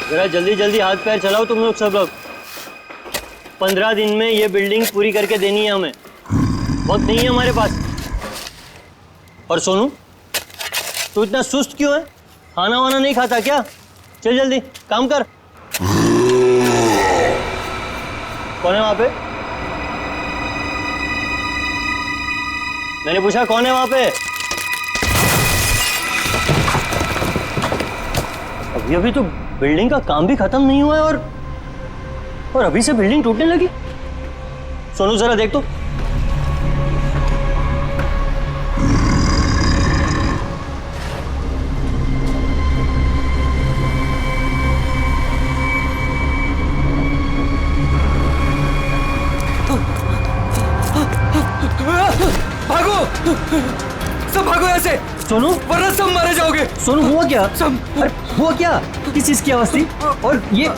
जरा जल्दी जल्दी हाथ पैर चलाओ तुम लोग सब लोग। 15 दिन में ये बिल्डिंग पूरी करके देनी है हमें, वक्त नहीं है हमारे पास। और सोनू, तू इतना सुस्त क्यों है? खाना वाना नहीं खाता क्या? चल जल्दी काम कर। कौन है वहां पे? मैंने पूछा कौन है वहां पे? अभी तो बिल्डिंग का काम भी खत्म नहीं हुआ है और अभी से बिल्डिंग टूटने लगी। सोनू जरा देख तो। भागो, सब भागो ऐसे। सोनू, वरना सब मारे जाओगे। सोनू हुआ क्या? सब अरे हुआ क्या? किस चीज की आवाज थी? और ये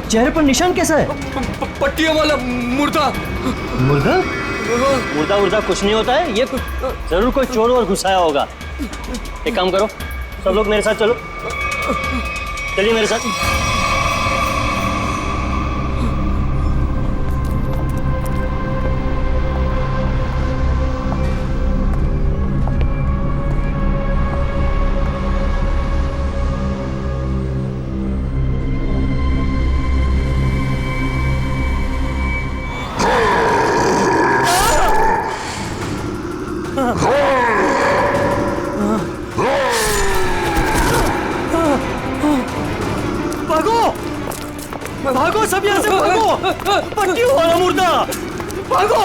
चेहरे पर निशान कैसा है? पट्टियों वाला मुर्दा। मुर्दा? मुर्दा मुर्दा कुछ नहीं होता है, ये जरूर कोई चोर और घुसाया होगा। एक काम करो, सब लोग मेरे साथ चलो, चलिए मेरे साथ। भागो भागो, सब यहाँ से भागो। पट्टियों वाला मुर्दा, भागो।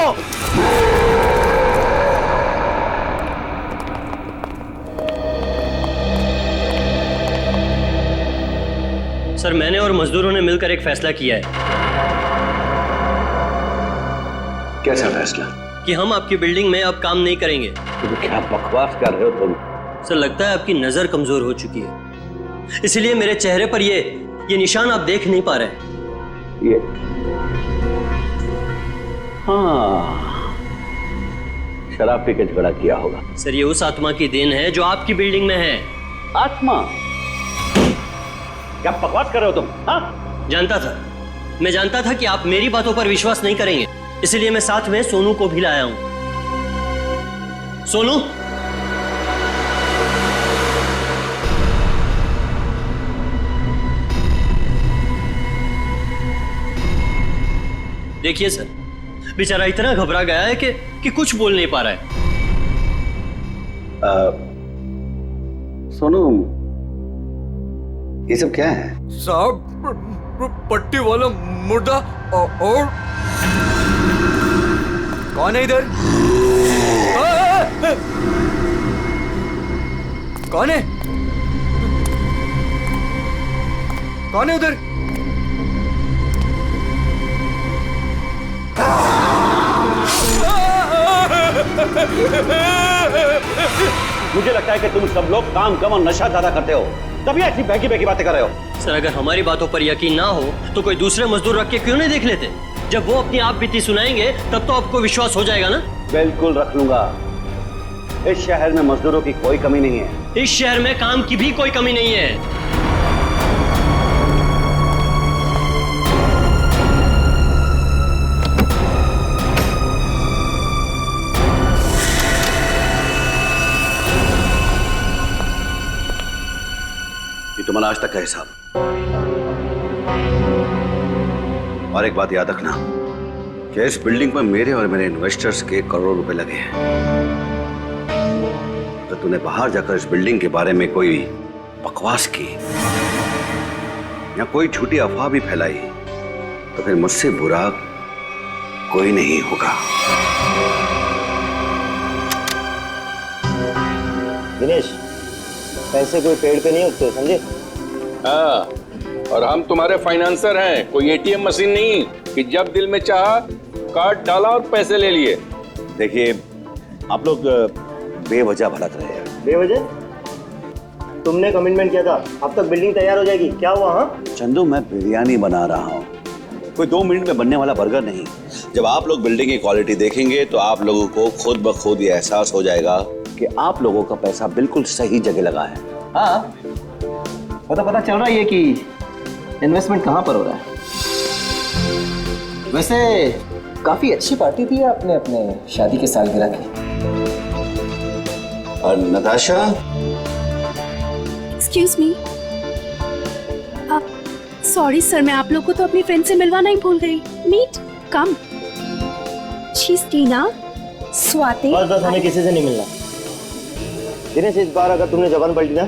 सर, मैंने और मजदूरों ने मिलकर एक फैसला किया है। कैसा फैसला? कि हम आपकी बिल्डिंग में अब काम नहीं करेंगे। तुम क्या बकवास कर रहे हो तुम? सर, लगता है आपकी नजर कमजोर हो चुकी है, इसलिए मेरे चेहरे पर ये निशान आप देख नहीं पा रहे। ये हाँ, शराब पी के झगड़ा किया होगा। सर, ये उस आत्मा की देन है जो आपकी बिल्डिंग में है। आत्मा? क्या बकवास कर रहे हो तुम? हाँ? जानता था, मैं जानता था कि आप मेरी बातों पर विश्वास नहीं करेंगे, इसलिए मैं साथ में सोनू को भी लाया हूं। सोनू, देखिए सर, बेचारा इतना घबरा गया है कि कुछ बोल नहीं पा रहा है। सोनू, ये सब क्या है? साहब, पट्टी वाला मुर्दा। और कौन है इधर? कौन है? कौन है उधर? मुझे लगता है कि तुम सब लोग काम कम और नशा ज्यादा करते हो, तभी ऐसी बहकी बहकी बातें कर रहे हो। सर, अगर हमारी बातों पर यकीन ना हो तो कोई दूसरे मजदूर रख के क्यों नहीं देख लेते? जब वो अपनी आप बीती सुनाएंगे तब तो आपको विश्वास हो जाएगा ना। बिल्कुल रख लूंगा। इस शहर में मजदूरों की कोई कमी नहीं है। इस शहर में काम की भी कोई कमी नहीं है। तुम्हारा आज तक का हिसाब। और एक बात याद रखना कि इस बिल्डिंग में मेरे और मेरे इन्वेस्टर्स के करोड़ों रुपए लगे हैं। तो तूने बाहर जाकर इस बिल्डिंग के बारे में कोई बकवास की या कोई झूठी अफवाह भी फैलाई तो फिर मुझसे बुरा कोई नहीं होगा। दिनेश, पैसे कोई पेड़ पे नहीं उगते, समझे? हाँ, और हम तुम्हारे फाइनेंसर हैं, कोई एटीएम मशीन नहीं कि जब दिल में चाहा कार्ड डाला और पैसे ले लिए। देखिए, आप लोग बेवजह भड़क रहे हैं। बेवजह? तुमने कमिटमेंट किया था, अब तक बिल्डिंग तैयार हो जाएगी, क्या हुआ? हाँ चंदू, मैं बिरयानी बना रहा हूँ, कोई 2 मिनट में बनने वाला बर्गर नहीं। जब आप लोग बिल्डिंग की क्वालिटी देखेंगे तो आप लोगों को खुद ब खुद ये एहसास हो जाएगा कि आप लोगों का पैसा बिल्कुल सही जगह लगा है। हाँ, पता चल रहा है कि इन्वेस्टमेंट कहाँ पर हो रहा है? वैसे काफी अच्छी पार्टी थी आपने अपने शादी के सालगिरह की। और Natasha, excuse me, sorry sir, मैं आप लोग को तो अपनी फ्रेंड से मिलवाना ही भूल गई। मीट कम, शी इज टीना, स्वाति। बस हमें किसी से नहीं मिलना। दिनेश, इस बार अगर तुमने जबान पलटी ना,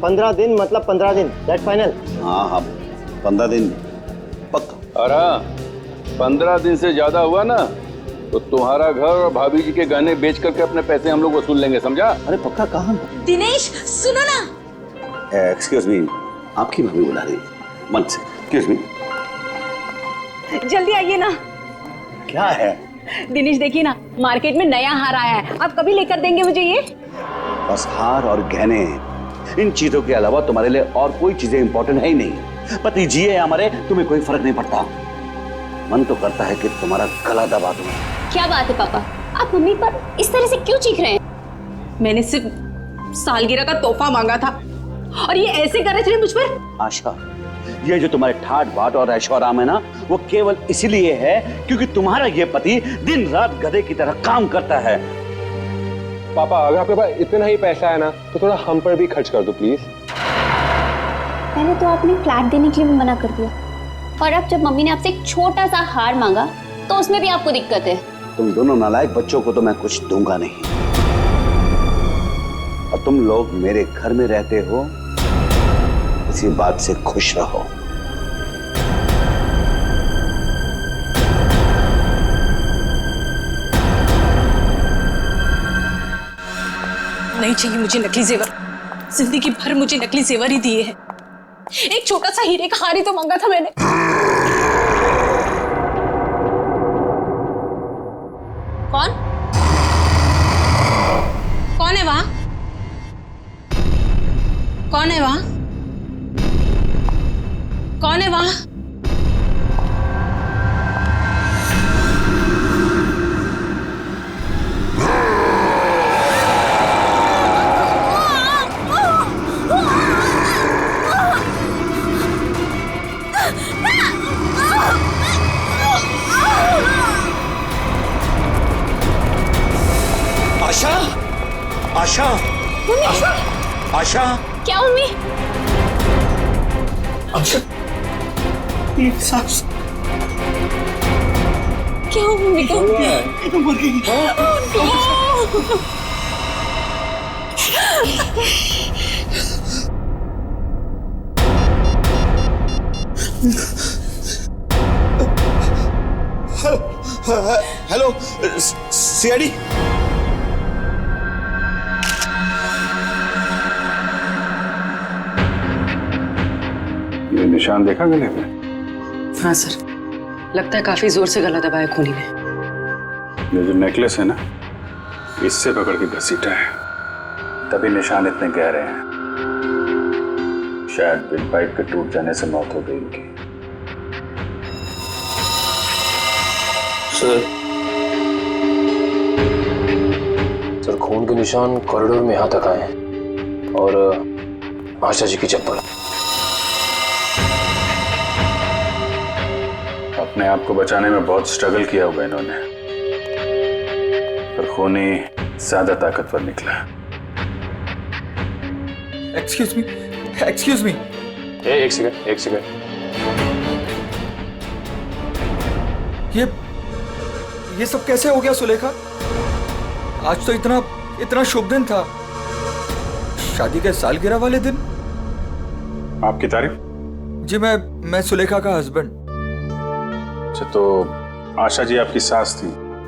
15 दिन मतलब 15 दिन, दैट फाइनल। हाँ 15 दिन पक्का। और हाँ, 15 दिन से ज्यादा हुआ ना तो तुम्हारा घर और भाभी जी के गहने बेच करके अपने पैसे हम लोग वसूल लेंगे, समझा? अरे पक्का कहाँ? दिनेश सुनो ना। एक्सक्यूज मी, आपकी भाभी बुला रही है। मन से एक्सक्यूज मी। जल्दी आइए ना। क्या है? दिनेश देखिए ना, मार्केट में नया हार आया है, आप कभी लेकर देंगे मुझे ये? बस हार और गहने, इन चीजों के अलावा तुम्हारे लिए और कोई चीजें इंपॉर्टेंट है ही नहीं। पति जिए हमारे, तुम्हें कोई फर्क नहीं पड़ता। मन तो करता है कि तुम्हारा गला दबा दूं। क्या बात है पापा, आप मम्मी पर इस तरह से क्यों चीख रहे हैं? मैंने सिर्फ सालगिरह का तोहफा मांगा था और ये ऐसे कर रहे थे मुझ पर। आशा, ये जो तुम्हारे ठाट बाट और ऐशोआराम है ना, वो केवल इसीलिए है क्योंकि तुम्हारा ये पति दिन रात गधे की तरह काम करता है। पापा, अगर आपके पास इतना ही पैसा है ना तो थोड़ा हम पर भी खर्च कर दो प्लीज। पहले तो आपने फ्लैट देने के लिए मना कर दिया, और अब जब मम्मी ने आपसे एक छोटा सा हार मांगा तो उसमें भी आपको दिक्कत है। तुम दोनों नालायक बच्चों को तो मैं कुछ दूंगा नहीं, और तुम लोग मेरे घर में रहते हो, इसी बात से खुश रहो। नहीं चाहिए मुझे नकली जेवर, जिंदगी भर मुझे नकली जेवर ही दिए हैं। एक छोटा सा हीरे का हार ही तो मांगा था मैंने। कौन कौन है वहां? कौन है वहां? कौन है वहां? आशा, आशा, आशा, क्या मम्मी? आशा, क्या हुआ मम्मी को? मर गई। Hello CID. ये निशान देखा गले पे? हाँ सर, लगता है काफी जोर से गला दबाया खूनी ने। ये जो नेकलेस है ना, इससे पकड़ के घसीटा है, तभी निशान इतने गहरे हैं। शायद बिल पाइप के टूट जाने से मौत हो गई इनकी। सर खून के निशान कॉरिडोर में यहाँ तक आए हैं, और आशा जी की चप्पल। अपने आप को बचाने में बहुत स्ट्रगल किया होगा इन्होंने, पर खूनी ज्यादा ताकतवर निकला। Excuse me, excuse me. एक सेकंड, एक सेकंड। ये सब कैसे हो गया सुलेखा? आज तो इतना शुभ दिन था, शादी के सालगिरह वाले दिन। आपकी तारीफ? जी मैं सुलेखा का हस्बैंड। अच्छा, तो आशा जी आपकी सास थी?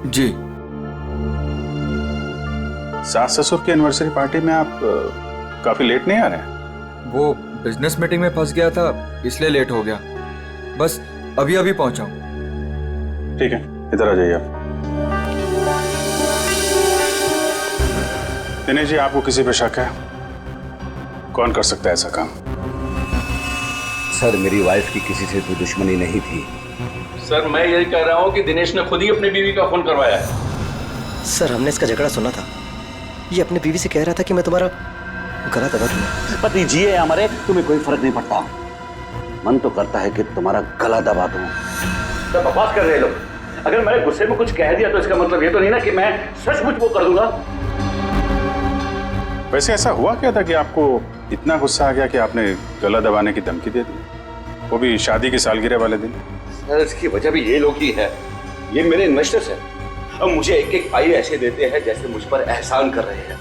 जी। सास ससुर की एनिवर्सरी पार्टी में आप काफी लेट नहीं आ रहे हैं? वो बिजनेस मीटिंग में फंस गया था, इसलिए लेट हो गया। बस अभी अभी पहुंचा हूं। ठीक है, इधर आ जाइए आप। दिनेश जी, आपको किसी पे शक है? कौन कर सकता है ऐसा काम? सर, मेरी वाइफ की किसी से कोई दुश्मनी नहीं थी। सर, मैं यही कह रहा हूँ कि दिनेश ने खुद ही अपनी बीवी का खून करवाया है। सर, हमने इसका झगड़ा सुना था। ये अपनी बीवी से कह रहा था कि मैं तुम्हारा गला दबा दूंगा। पति जिए हमारे, तुम्हें कोई फर्क नहीं पड़ता। मन तो करता है कि तुम्हारा गला दबा दूं। तो बकवास कर रहे लोग। अगर मैंने गुस्से में कुछ कह दिया तो इसका मतलब ये तो नहीं ना कि मैं सचमुच वो कर दूंगा। वैसे ऐसा हुआ क्या था कि आपको इतना गुस्सा आ गया कि आपने गला दबाने की धमकी दे दी, वो भी शादी की सालगिरह वाले दिन? सर, इसकी वजह भी ये लोग ही है। ये मेरे इन्वेस्टर्स हैं। अब मुझे एक एक पाई ऐसे देते हैं जैसे मुझ पर एहसान कर रहे हैं।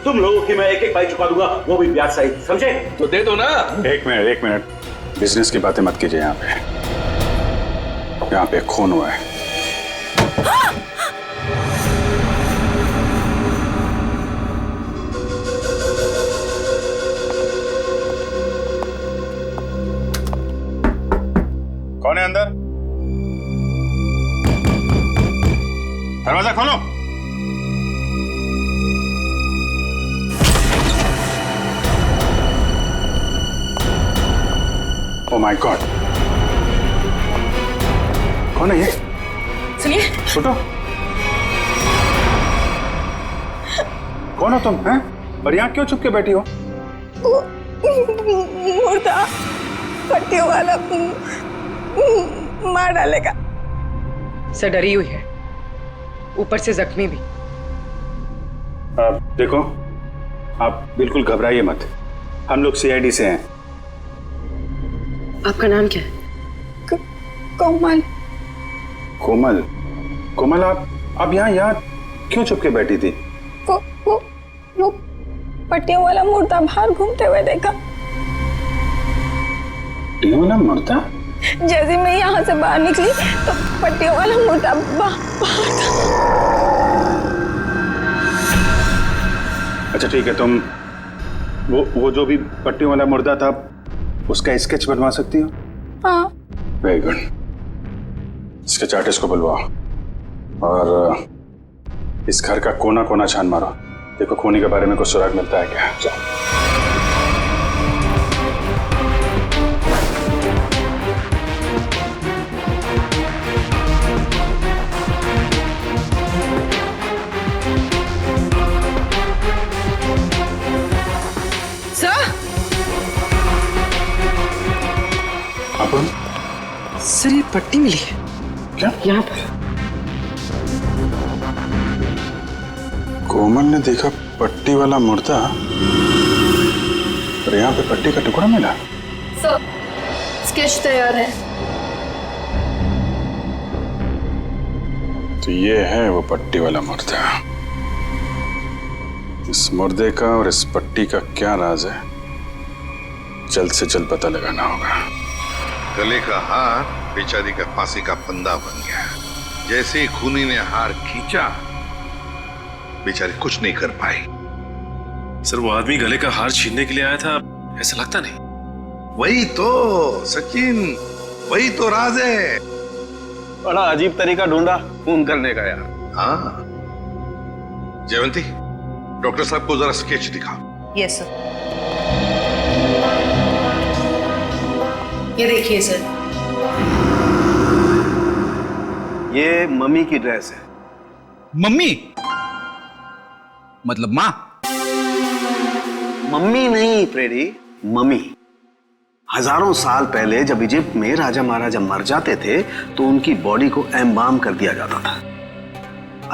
तुम लोगों की मैं एक एक पाई चुका दूंगा, वो भी ब्याज सहित, समझे? तो दे दो ना। एक मिनट, बिजनेस की बातें मत कीजिए। यहाँ पे खून हुआ है। कौन है अंदर? दरवाजा खोलो। ओह माय गॉड, कौन है ये? सुनिए। उठो। कौन हो तुम हैं? और यहाँ क्यों चुप के बैठी हो? मुर्दा पट्टियों वाला मार डालेगा। सर डरी हुई है, ऊपर से जख्मी भी। देखो, आप बिल्कुल घबराइए मत। हम लोग सीआईडी से हैं। आपका नाम क्या है? कोमल। कोमल? कोमल, आप यहाँ क्यों चुप के बैठी थी? वो पट्टियों वाला मुर्दा बाहर घूमते हुए देखा। पट्टियों वाला मुर्दा? जैसे मैं यहाँ से बाहर निकली तो पट्टियों वाला मुर्दा बाहर था। अच्छा ठीक है, तुम वो जो भी पट्टियों वाला मुर्दा था उसका स्केच बनवा सकती हो? हाँ। Very good. स्केच आर्टिस्ट को बुलवाओ और इस घर का कोना कोना छान मारो। देखो खूनी के बारे में कुछ सुराग मिलता है क्या? सर ये पट्टी मिली है। क्या? यहाँ पर। कोमल ने देखा पट्टी वाला मुर्दा और यहाँ पे पट्टी का टुकड़ा मिला। सर स्केच तैयार है। तो ये है वो पट्टी वाला मुर्दा। इस मुर्दे का और इस पट्टी का क्या राज है, जल्द से जल्द पता लगाना होगा। गले का हार बेचारी का फांसी का फंदा बन गया। जैसे ही खूनी ने हार खींचा, बेचारी कुछ नहीं कर पाई। सर वो आदमी गले का हार छीनने के लिए आया था, ऐसा लगता नहीं? वही तो सचिन, वही तो राज है। बड़ा अजीब तरीका ढूंढा खून करने का यार। हाँ जयवंती, डॉक्टर साहब को जरा स्केच दिखा। Yes sir. ये देखिए सर, ये मम्मी की ड्रेस है। मम्मी मतलब माँ? मम्मी नहीं फ्रेडी, मम्मी। हजारों साल पहले जब इजिप्ट में राजा महाराजा मर जाते थे तो उनकी बॉडी को एम्बाम कर दिया जाता था।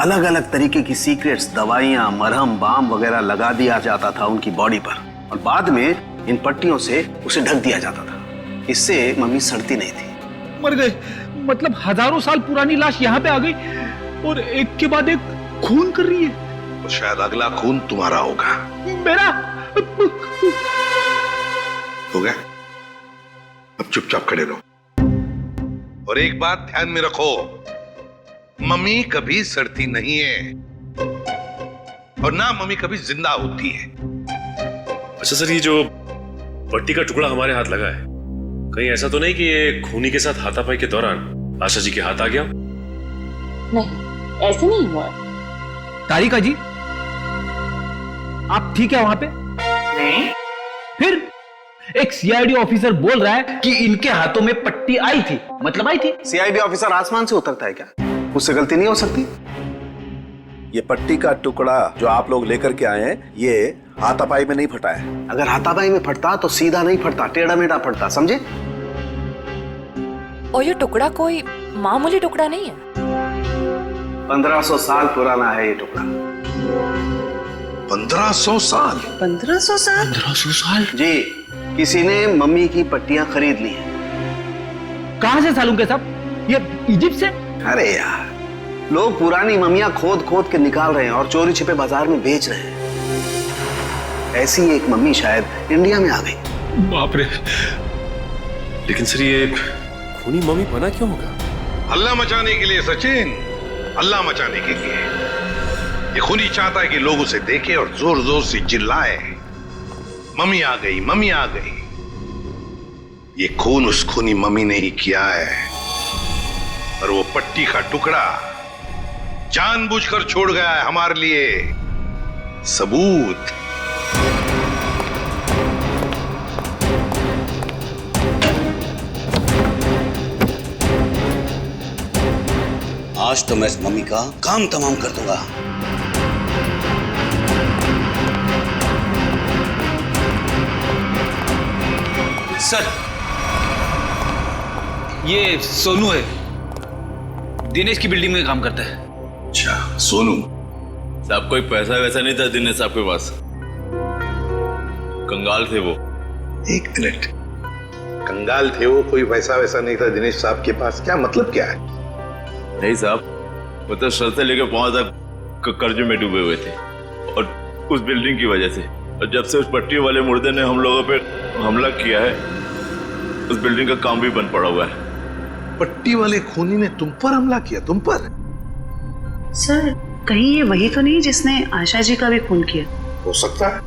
अलग अलग तरीके की सीक्रेट्स, दवाइयां, मरहम, बाम वगैरह लगा दिया जाता था उनकी बॉडी पर और बाद में इन पट्टियों से उसे ढक दिया जाता था। इससे मम्मी सड़ती नहीं थी। मर गए मतलब हजारों साल पुरानी लाश यहाँ पे आ गई और एक के बाद एक खून कर रही है। तो शायद अगला खून तुम्हारा होगा। मेरा हो गया? अब चुपचाप खड़े रहो और एक बात ध्यान में रखो, मम्मी कभी सड़ती नहीं है और ना मम्मी कभी जिंदा होती है। अच्छा सर, ये जो पट्टी का टुकड़ा हमारे हाथ लगा है, कहीं ऐसा तो नहीं कि ये खूनी के साथ हाथापाई के दौरान आशा जी के हाथ आ गया? नहीं, ऐसे नहीं हुआ। तारिका जी, आप ठीक है वहां पे? नहीं। फिर एक सीआईडी ऑफिसर बोल रहा है कि इनके हाथों में पट्टी आई थी, मतलब आई थी। सीआईडी ऑफिसर आसमान से उतरता है क्या? उससे गलती नहीं हो सकती। ये पट्टी का टुकड़ा जो आप लोग लेकर के आए हैं, ये हाथापाई में नहीं फटा है। अगर हाथापाई में फटता तो सीधा नहीं फटता, टेढ़ा मेढ़ा फटता, समझे? और ये टुकड़ा कोई मामूली टुकड़ा नहीं है। 1500 साल पुराना है ये टुकड़ा। 1500 साल? 1500 साल? 1500 साल? जी, किसी ने मम्मी की पट्टियां खरीद ली हैं। कहां से सालूं के साहब? ये इजिप्ट से? अरे यार, लोग पुरानी मम्मियां खोद खोद के निकाल रहे हैं और चोरी छिपे बाजार में बेच रहे हैं। ऐसी एक मम्मी शायद इंडिया में आ गई। बाप रे। लेकिन सर ये खूनी मम्मी बना क्यों होगा? हल्ला मचाने के लिए सचिन, हल्ला मचाने के लिए। ये खूनी चाहता है कि लोग उसे देखें और जोर जोर से चिल्लाए, मम्मी आ गई, मम्मी आ गई। ये खून उस खूनी मम्मी ने ही किया है, और वो पट्टी का टुकड़ा जानबूझकर छोड़ गया है हमारे लिए सबूत। आज तो मैं इस मम्मी का काम तमाम कर दूंगा। सर, ये सोनू है, दिनेश की बिल्डिंग में काम करता है। अच्छा, सोनू साहब कोई पैसा वैसा नहीं था दिनेश साहब के पास, कंगाल थे वो। एक मिनट, कंगाल थे वो, कोई पैसा वैसा नहीं था दिनेश साहब के पास? क्या मतलब क्या है? नहीं साहब, वो तो सर से लेकर पांव तक कर्जे में डूबे हुए थे, और उस बिल्डिंग की वजह से। और जब से उस पट्टी वाले मुर्दे ने हम लोगों पे हमला किया है, उस बिल्डिंग का काम भी बंद पड़ा हुआ है। पट्टी वाले खूनी ने तुम पर हमला किया? तुम पर? सर, कहीं ये वही तो नहीं जिसने आशा जी का भी खून किया? हो सकता है,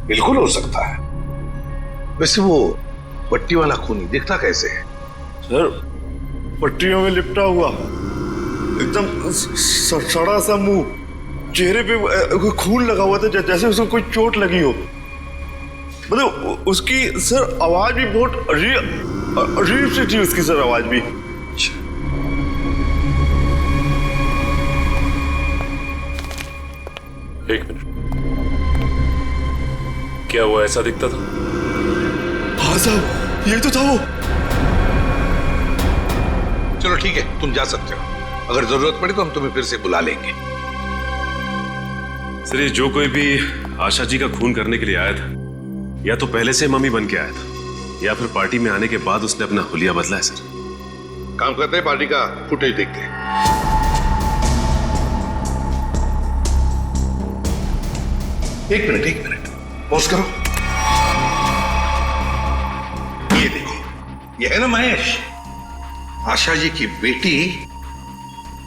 बिल्कुल हो सकता है। वैसे वो पट्टी वाला खूनी दिखता कैसे है? सर, पट्टियों में लिपटा हुआ, एकदम सड़ा सा मुंह, चेहरे पे खून लगा हुआ था जैसे उसको कोई चोट लगी हो। मतलब उसकी सर आवाज भी बहुत अजीब सी थी, उसकी सर आवाज भी। एक मिनट, क्या वो ऐसा दिखता था? हाँ साहब, ये तो था वो। चलो ठीक है, तुम जा सकते हो। अगर जरूरत पड़ी तो हम तुम्हें फिर से बुला लेंगे। सर, ये जो कोई भी आशा जी का खून करने के लिए आया था, या तो पहले से मम्मी बन के आया था, या फिर पार्टी में आने के बाद उसने अपना हुलिया बदला है। सर, काम करते हैं, पार्टी का फुटेज देखते हैं। एक मिनट, पॉज करो। ये देखो, ये है ना महेश, आशा जी की बेटी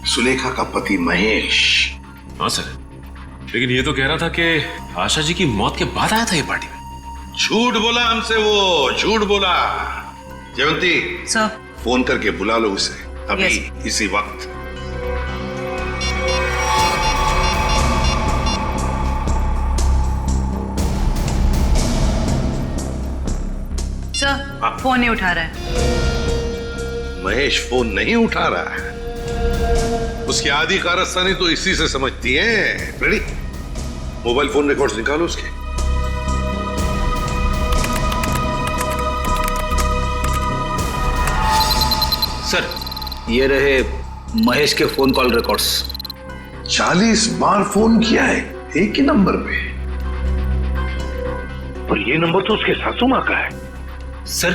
सुलेखा का पति महेश। हाँ सर, लेकिन ये तो कह रहा था कि आशा जी की मौत के बाद आया था ये पार्टी में। झूठ बोला हमसे, वो झूठ बोला। जयवंती सर, फोन करके बुला लो उसे अभी, इसी वक्त। सर, फोन नहीं उठा रहा है। महेश फोन नहीं उठा रहा है, उसकी आधी कारस्तानी तो इसी से समझती है। रेडी, मोबाइल फोन रिकॉर्ड्स निकालो उसके। सर, ये रहे महेश के फोन कॉल रिकॉर्ड्स। 40 बार फोन किया है एक ही नंबर पे, और ये नंबर तो उसके सासू माँ का है। सर,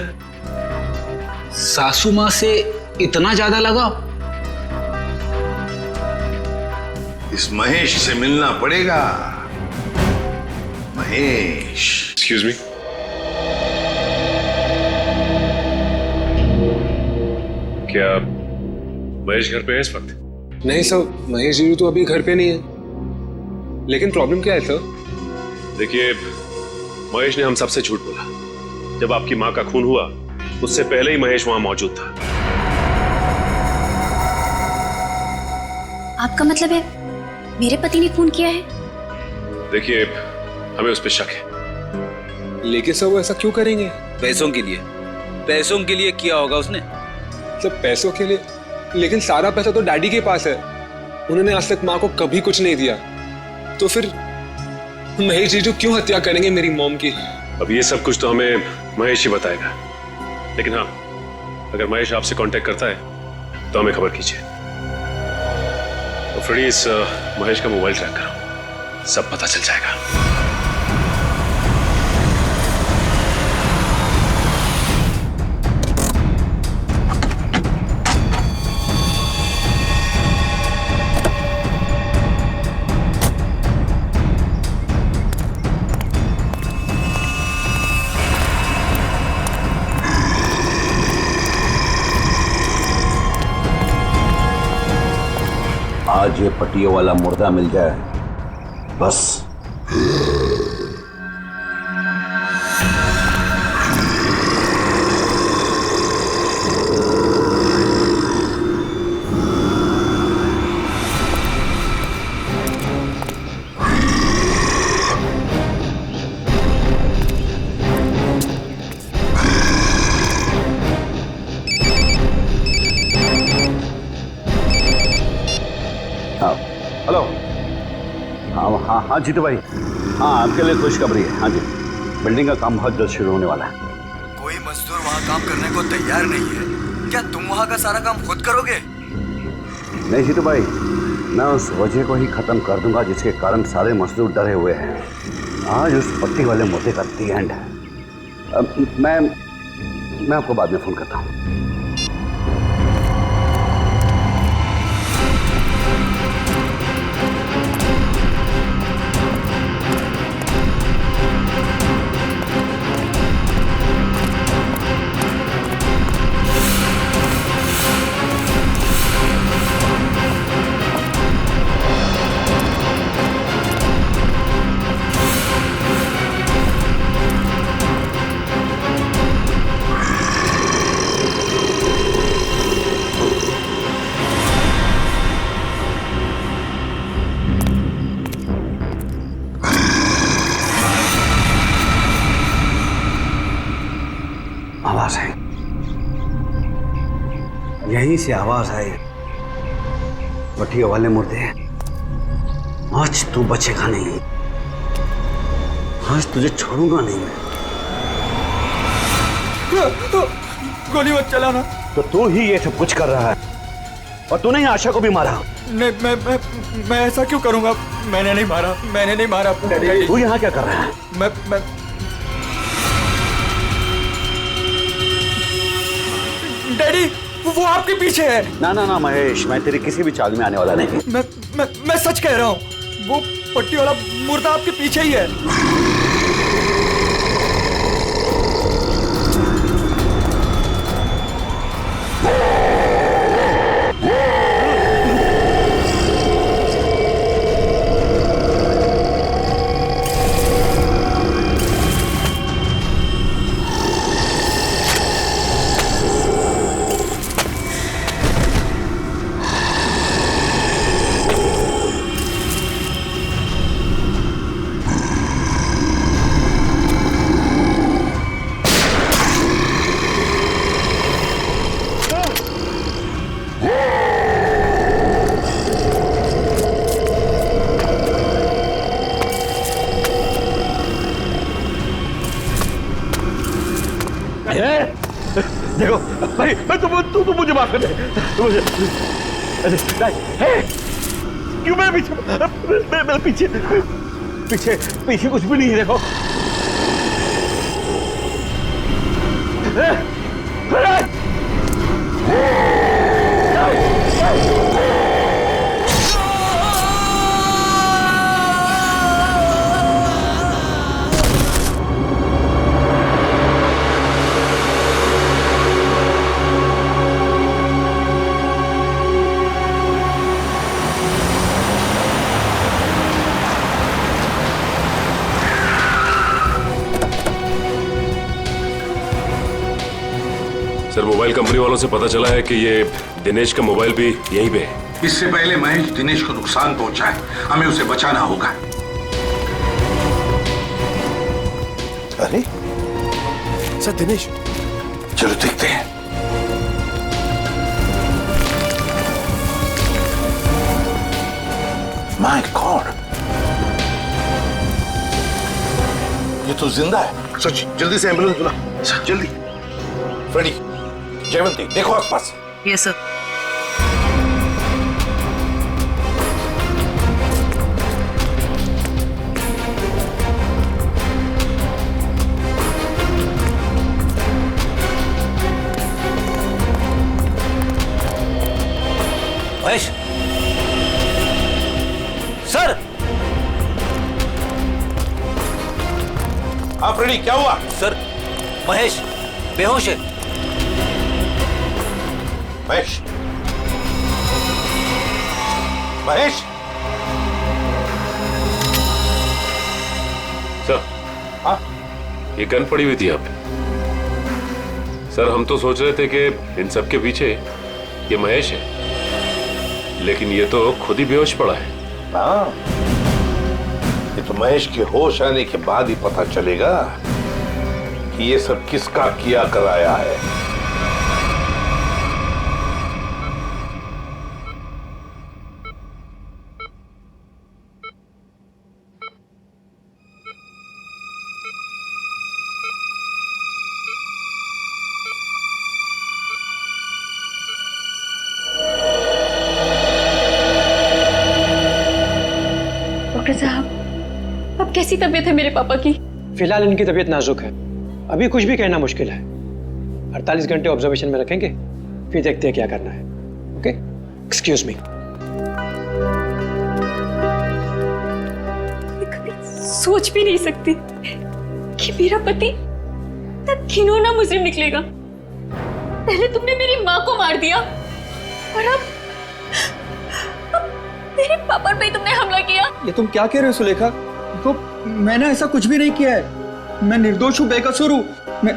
सासू माँ से इतना ज्यादा लगाव? इस महेश से मिलना पड़ेगा। महेश। एक्सक्यूज मी, क्या महेश घर पे है इस वक्त? नहीं सर, महेश जी तो अभी घर पे नहीं है। लेकिन प्रॉब्लम क्या है सर? देखिए, महेश ने हम सबसे झूठ बोला। जब आपकी माँ का खून हुआ, उससे पहले ही महेश वहां मौजूद था। आपका मतलब है मेरे पति ने खून किया है? देखिए, हमें उस पर शक है। लेकिन सर वो ऐसा क्यों करेंगे? पैसों के लिए। पैसों के लिए किया होगा उसने। सब पैसों के लिए? लेकिन सारा पैसा तो डैडी के पास है, उन्होंने आज तक माँ को कभी कुछ नहीं दिया। तो फिर महेश जी क्यों हत्या करेंगे मेरी मॉम की? अब ये सब कुछ तो हमें महेश ही बताएगा। लेकिन हाँ, अगर महेश आपसे कांटेक्ट करता है तो हमें खबर कीजिए। तो फ्रेडी इस महेश का मोबाइल ट्रैक करो, सब पता चल जाएगा। आज ये पट्टियों वाला मुर्दा मिल जाए बस। हेलो। हाँ जीतू भाई, हाँ आपके लिए खुशखबरी है। हाँ जी, बिल्डिंग का काम बहुत जल्द शुरू होने वाला है। कोई मजदूर वहाँ काम करने को तैयार नहीं है। क्या तुम वहाँ का सारा काम खुद करोगे? नहीं जीतू भाई, मैं उस वजह को ही खत्म कर दूंगा जिसके कारण सारे मजदूर डरे हुए हैं। आज उस पट्टी वाले मुद्दे का दी एंड है। मैं आपको बाद में फोन करता हूँ। आवाज आई, यहीं से आवाज आई। पट्टियों वाले मुर्दे, आज तू बचेगा नहीं, आज तुझे छोड़ूंगा नहीं मैं। गोली मत चलाना। तो तू ही ये सब कुछ कर रहा है और तूने ही आशा को भी मारा। नहीं, मैं ऐसा क्यों करूंगा? मैंने नहीं मारा। तू यहाँ क्या कर रहा है? मैं डैडी, वो आपके पीछे है। ना महेश, मैं तेरी किसी भी चाल में आने वाला नहीं। मैं सच कह रहा हूँ, वो पट्टी वाला मुर्दा आपके पीछे ही है। देखो भाई, तू मुझे माफ कर दे। क्यों मैं पीछे कुछ भी नहीं है। देखो सर, मोबाइल कंपनी वालों से पता चला है कि ये दिनेश का मोबाइल भी यहीं पे है। इससे पहले महेश दिनेश को नुकसान पहुंचाए, हमें उसे बचाना होगा। अरे सर, दिनेश, चलो देखते हैं। माय गॉड, ये तो जिंदा है। सच, जल्दी से एम्बुलेंस बुला, जल्दी। फ्रेडी, जयवंती देखो आसपास। Yes sir. महेश सर। हाँ फ्रेडी क्या हुआ? सर महेश बेहोश है। महेश महेश सर। हाँ ये गन पड़ी हुई थी यहाँ पे। सर हम तो सोच रहे थे कि इन सब के पीछे ये महेश है, लेकिन ये तो खुद ही बेहोश पड़ा है। हाँ ये तो महेश के होश आने के बाद ही पता चलेगा कि ये सब किसका किया कराया है। डॉक्टर साहब, अब कैसी तबीयत है मेरे पापा की? फिलहाल इनकी तबीयत नाजुक है, अभी कुछ भी कहना मुश्किल है। 48 घंटे ऑब्जर्वेशन में रखेंगे, फिर देखते हैं क्या करना है। Okay, excuse me. मैं कभी सोच भी नहीं सकती कि मेरा पति इतना घिनौना मुजरिम निकलेगा। पहले तुमने मेरी माँ को मार दिया और अब मेरे पापा पे तुमने हमला किया। ये तुम क्या कह रहे हो सुलेखा? तो मैंने ऐसा कुछ भी नहीं किया है। मैं निर्दोष हूँ, बेकसूर हूँ। मैं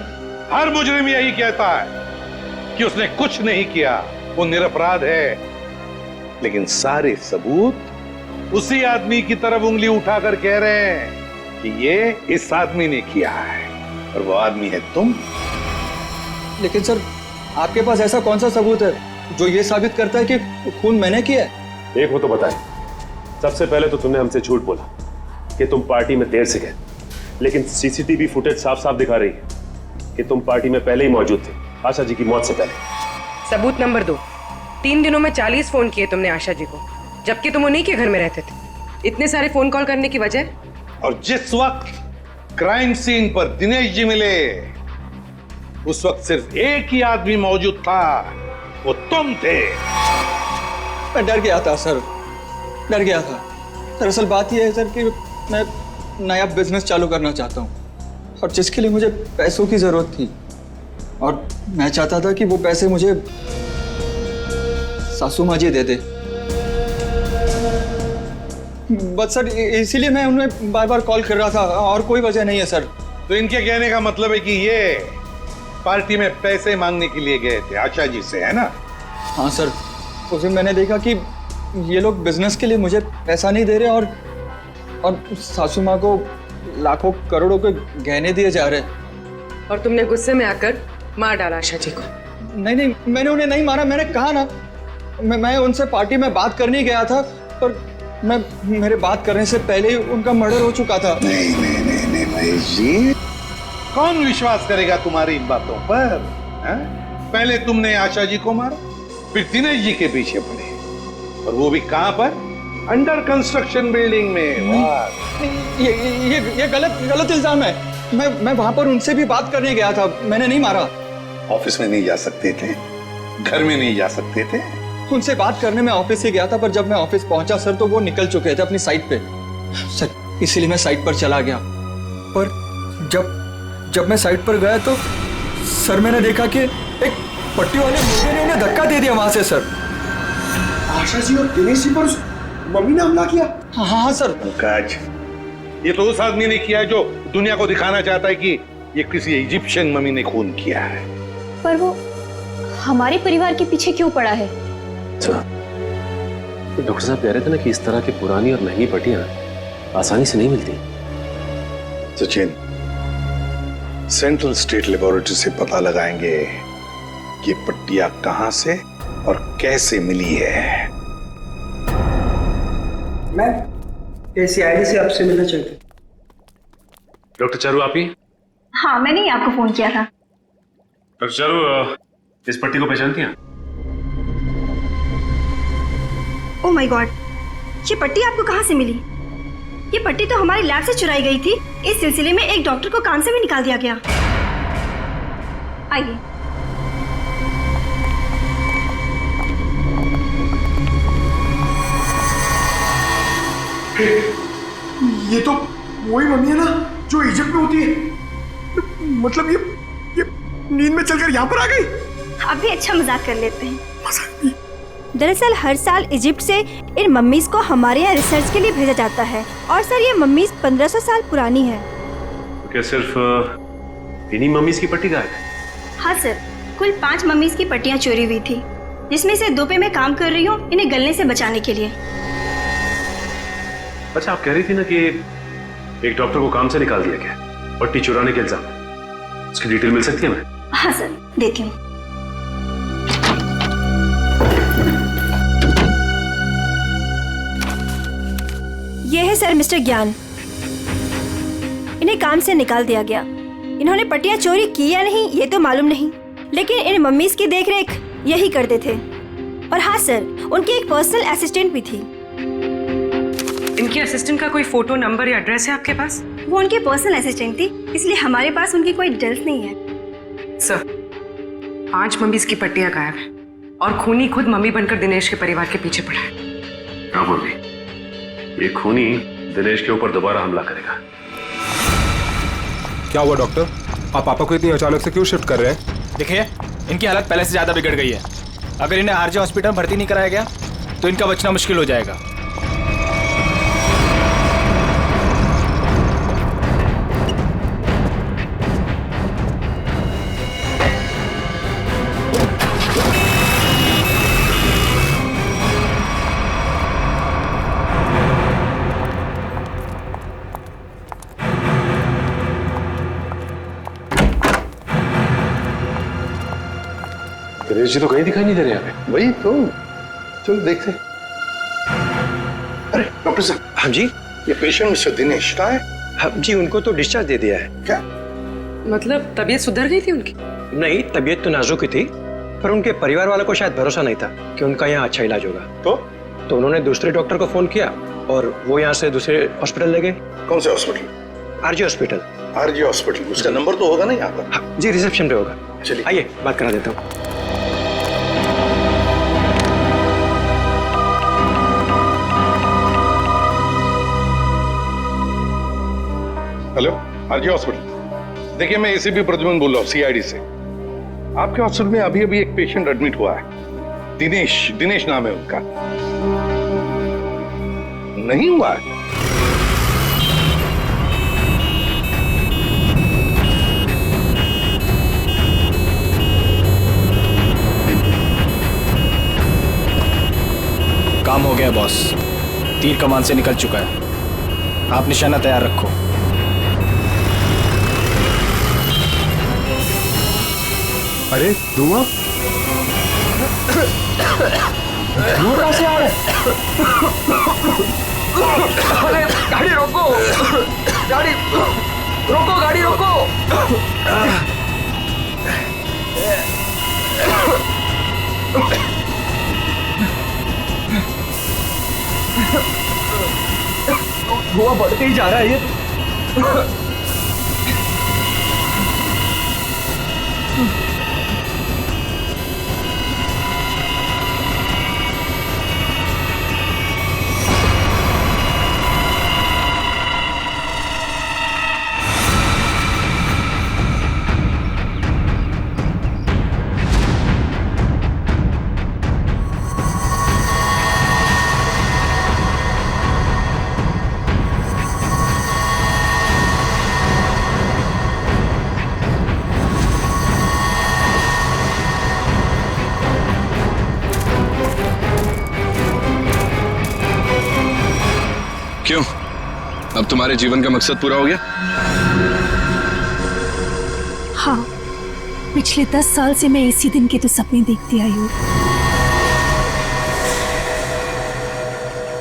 हर मुजरिम यही कहता है कि उसने कुछ नहीं किया, वो निरपराध है। लेकिन सारे सबूत उसी आदमी की तरफ उंगली उठाकर कह रहे हैं कि ये इस आदमी ने किया है, और वो आदमी है तुम। लेकिन सर, आपके पास ऐसा कौन सा सबूत है जो ये साबित करता है कि खून मैंने किया है? एक हो तो बताए। सबसे पहले तो तुमने हमसे झूठ बोला कि तुम पार्टी में देर से गए, लेकिन सीसीटीवी फुटेज साफ साफ दिखा रही है कि तुम पार्टी में पहले ही मौजूद थे, आशा जी की मौत से पहले। सबूत नंबर 2, 3 दिनों में 40 फोन किए तुमने आशा जी को, जबकि तुम उन्हीं के घर में रहते थे। इतने सारे फोन कॉल करने की वजह? और जिस वक्त क्राइम सीन पर दिनेश जी मिले, उस वक्त सिर्फ एक ही आदमी मौजूद था, वो तुम थे। मैं डर गया था सर, डर गया था। दरअसल बात यह है सर कि मैं नया बिजनेस चालू करना चाहता हूँ, और जिसके लिए मुझे पैसों की जरूरत थी, और मैं चाहता था कि वो पैसे मुझे सासू माँ जी दे दे। बस सर इसीलिए मैं उन्हें बार बार कॉल कर रहा था, और कोई वजह नहीं है सर। तो इनके कहने का मतलब है कि ये पार्टी में पैसे मांगने के लिए गए थे आशा जी से, है ना? हाँ सर, उस दिन मैंने देखा कि ये लोग बिजनेस के लिए मुझे पैसा नहीं दे रहे, और सासू माँ को लाखों करोड़ों के गहने दिए जा रहे। और तुमने गुस्से में आकर मार डाला आशा जी को? नहीं, मैंने उन्हें नहीं मारा। मैंने कहा ना, मैं उनसे पार्टी में बात करने गया था, पर मेरे बात करने से पहले ही उनका मर्डर हो चुका था। नहीं महेश जी, कौन विश्वास करेगा तुम्हारी इन बातों पर? पहले तुमने आशा जी को मारा, फिर दिनेश जी के पीछे पड़े, और वो भी कहां पर? अंडर कंस्ट्रक्शन बिल्डिंग में। ये गलत इल्जाम है। मैं वहां पर उनसे भी बात करने गया था, मैंने नहीं मारा। ऑफिस में नहीं जा सकते थे, घर में नहीं जा सकते थे? उनसे बात करने में ऑफिस ही गया था, पर जब मैं ऑफिस पहुंचा सर, तो वो निकल चुके थे अपनी साइट पे सर, इसीलिए मैं साइट पर चला गया। पर जब मैं साइट पर गया तो सर मैंने देखा कि एक पट्टी वाले मुर्गे ने उन्हें धक्का दे दिया वहां से सर। आशा जी और दिनेश जी पर मम्मी ने हमला किया? हाँ सर। पंकज, ये तो उस आदमी ने किया है जो दुनिया को दिखाना चाहता है कि ये किसी इजिप्शियन मम्मी ने खून किया है। पर वो हमारे परिवार के पीछे क्यों पड़ा है? डॉक्टर साहब कह रहे थे ना कि इस तरह की पुरानी और महंगी पट्टियां आसानी से नहीं मिलती। सचिन, सेंट्रल स्टेट लेबोरेटरी से पता लगाएंगे कि पट्टियां कहां से और कैसे मिली है। मैं ACID से आपसे मिलना चाहती हूँ। डॉक्टर चारू आप ही? हाँ, मैंने ही आपको फोन किया था। डॉक्टर चारू, इस पट्टी को पहचानती हैं? ओह माय गॉड, ये पट्टी आपको कहाँ से मिली? ये पट्टी तो हमारी लैब से चुराई गई थी। इस सिलसिले में एक डॉक्टर को काम से भी निकाल दिया गया। आइए। ये तो वही मम्मी है ना जो इजिप्ट में होती है। मतलब ये नींद में चलकर यहाँ पर आ गई। आप भी अच्छा मजाक कर लेते हैं। दरअसल हर साल इजिप्ट से इन मम्मीज को हमारे यहाँ रिसर्च के लिए भेजा जाता है। और सर ये मम्मीज 1500 साल पुरानी है। तो क्या सिर्फ इन्हीं मम्मीज की पट्टी गायब है? हाँ सर, कुल 5 मम्मीज की पट्टियाँ चोरी हुई थी, जिसमें से 2 पे मैं काम कर रही हूँ इन्हें गलने से बचाने के लिए। अच्छा, आप कह रही थी ना कि एक डॉक्टर को काम से निकाल दिया गया पट्टी चुराने के इल्जाम में। उसकी डिटेल मिल सकती है हमें? हाँ सर, देती हूँ। ये है सर मिस्टर ज्ञान। इन्हें काम से निकाल दिया गया। इन्होंने पट्टियां चोरी की या नहीं ये तो मालूम नहीं, लेकिन इन मम्मीज की देखरेख यही करते थे। और हाँ सर, उनकी एक पर्सनल असिस्टेंट भी थी। इनकी असिस्टेंट का कोई फोटो, नंबर या एड्रेस है आपके पास? वो उनकी पर्सनल असिस्टेंट थी, इसलिए हमारे पास उनकी कोई डिटेल्स नहीं है। सर, 5 मम्मीज की पट्टियां गायब है और खूनी खुद मम्मी बनकर दिनेश के परिवार के पीछे पड़ा है। हाँ मम्मी, ये खूनी दिनेश के ऊपर दोबारा हमला करेगा। क्या हुआ डॉक्टर? आप पापा को इतनी अचानक से क्यों शिफ्ट कर रहे हैं? देखिए, इनकी हालत पहले से ज्यादा बिगड़ गई है। अगर इन्हें आरजे हॉस्पिटल में भर्ती नहीं कराया गया तो इनका बचना मुश्किल हो जाएगा। दिनेश जी तो कहीं दिखाई नहीं दे रहे यहाँ पे। वही तो, चलो देखते। अरे डॉक्टर साहब। हाँ जी। ये पेशेंट मिस्टर दिनेश कहाँ है? हाँ जी, उनको तो डिस्चार्ज दे दिया है। क्या मतलब तबीयत सुधर गई थी उनकी? नहीं, तबीयत तो नाजुक ही थी, पर उनके परिवार वालों को शायद भरोसा नहीं था कि उनका यहाँ अच्छा इलाज होगा। तो उन्होंने दूसरे डॉक्टर को फोन किया और वो यहाँ से दूसरे हॉस्पिटल ले गए। कौन से hospital? RJ hospital. RJ hospital, उसका नंबर तो होगा ना यहाँ पर? हाँ जी, रिसेप्शन पे होगा। चलिए आइए बात करा देता हूँ। Hello, RJ hospital. देखिए, मैं एसीपी प्रद्युमन बोल रहा हूँ, सीआईडी से। आपके हॉस्पिटल में अभी अभी एक पेशेंट एडमिट हुआ है। दिनेश नाम है उनका। नहीं हुआ है? काम हो गया बॉस, तीर कमान से निकल चुका है। आप निशाना तैयार रखो। अरे धुआं कहाँ से आ रहा है? अरे गाड़ी रोको, गाड़ी रोको, गाड़ी रोको। धुआं बढ़ते ही जा रहा है ये। क्यों, अब तुम्हारे जीवन का मकसद पूरा हो गया? हाँ, पिछले 10 साल से मैं इसी दिन के तो सपने देखती आई हूँ।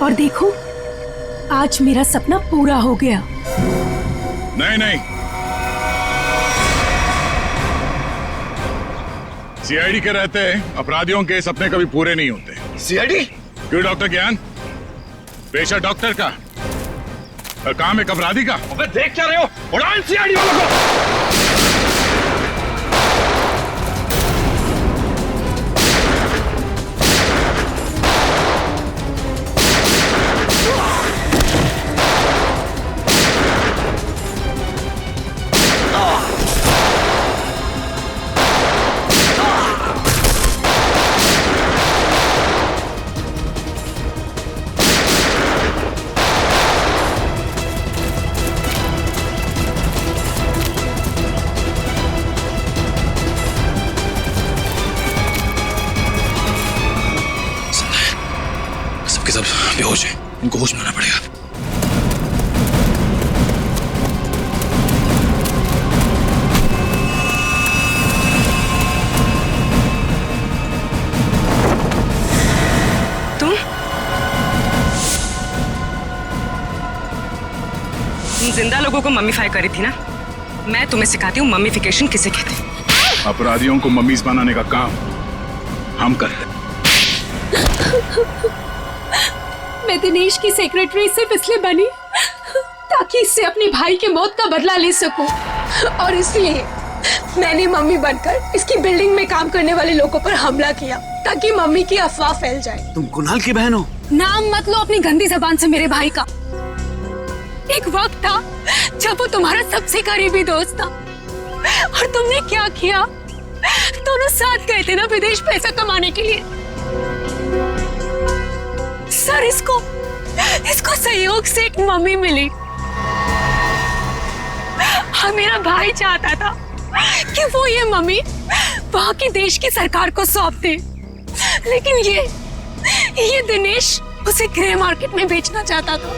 और देखो, आज मेरा सपना पूरा हो गया। नहीं नहीं, सीआईडी के रहते अपराधियों के सपने कभी पूरे नहीं होते। सीआईडी? क्यों डॉक्टर ज्ञान? पेशा डॉक्टर का और काम एक अपराधी का। अबे देख क्या रहे हो? उड़ाओ इन सीआईडी वालों को। सब बेहोश है, इनको होश में आना पड़ेगा। तुम जिंदा लोगों को मम्मीफाई करी थी ना? मैं तुम्हें सिखाती हूँ मम्मीफिकेशन किसे कहते हैं। अपराधियों को मम्मीज बनाने का काम हम करते हैं। मैं दिनेश की सेक्रेटरी सिर्फ इसलिए बनी ताकि इससे अपने भाई के मौत का बदला ले सकूं, और इसलिए मैंने मम्मी बनकर इसकी बिल्डिंग में काम करने वाले लोगों पर हमला किया ताकि मम्मी की अफवाह फैल जाए। तुम कुणाल की बहन हो? नाम मत लो अपनी गंदी जबान से मेरे भाई का। एक वक्त था जब वो तुम्हारा सबसे करीबी दोस्त था, और तुमने क्या किया? दोनों साथ गए थे ना विदेश पैसा कमाने के लिए। सर, इसको सहयोग से एक मम्मी मिली, और मेरा भाई चाहता था कि वो ये मम्मी वहां की देश की सरकार को सौंप दे, लेकिन ये दिनेश उसे ग्रे मार्केट में बेचना चाहता था।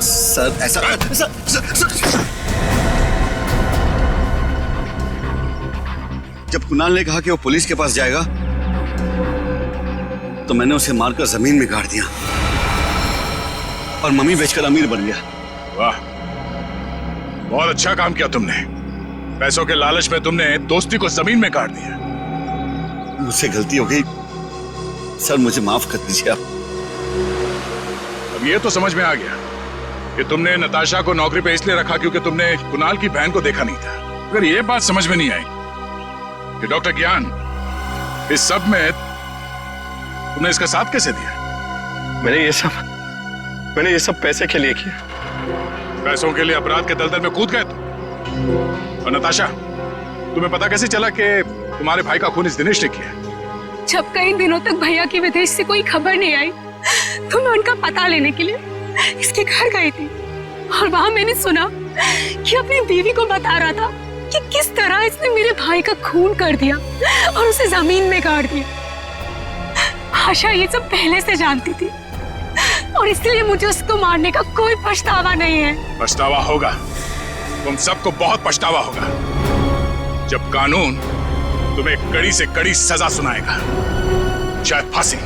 सर ऐसा सर। जब कुणाल ने कहा कि वो पुलिस के पास जाएगा तो मैंने उसे मारकर जमीन में गाड़ दिया और मम्मी बेचकर अमीर बन गया। वाह, बहुत अच्छा काम किया तुमने। पैसों के लालच में तुमने दोस्ती को जमीन में गाड़ दिया। मुझसे गलती हो गई सर, मुझे माफ कर दीजिए आप। अब ये तो समझ में आ गया कि तुमने नताशा को नौकरी पे इसलिए रखा क्योंकि तुमने कुणाल की बहन को देखा नहीं था। अगर ये बात समझ में नहीं आई कि डॉक्टर ज्ञान इस सब में तुमने इसका साथ कैसे दिया? मैंने ये सब पैसे के लिए किया। पैसों के लिए अपराध के दलदल में कूद गए तुम। और नताशा, तुम्हें पता कैसे चला कि तुम्हारे भाई का खून इस दिनेश ने किया? जब कई दिनों तक भैया की विदेश से कोई खबर नहीं आई तो मैं उनका पता लेने के लिए इसके घर गई थी, और वहां मैंने सुना कि अपनी बीवी को बता रहा था कि किस तरह इसने मेरे भाई का खून कर दिया और उसे जमीन में गाड़ दिया। आशा ये सब पहले से जानती थी, और इसलिए मुझे उसको मारने का कोई पछतावा नहीं है। पछतावा होगा, तुम सबको बहुत पछतावा होगा जब कानून तुम्हें कड़ी से कड़ी सजा सुनाएगा, शायद फांसी।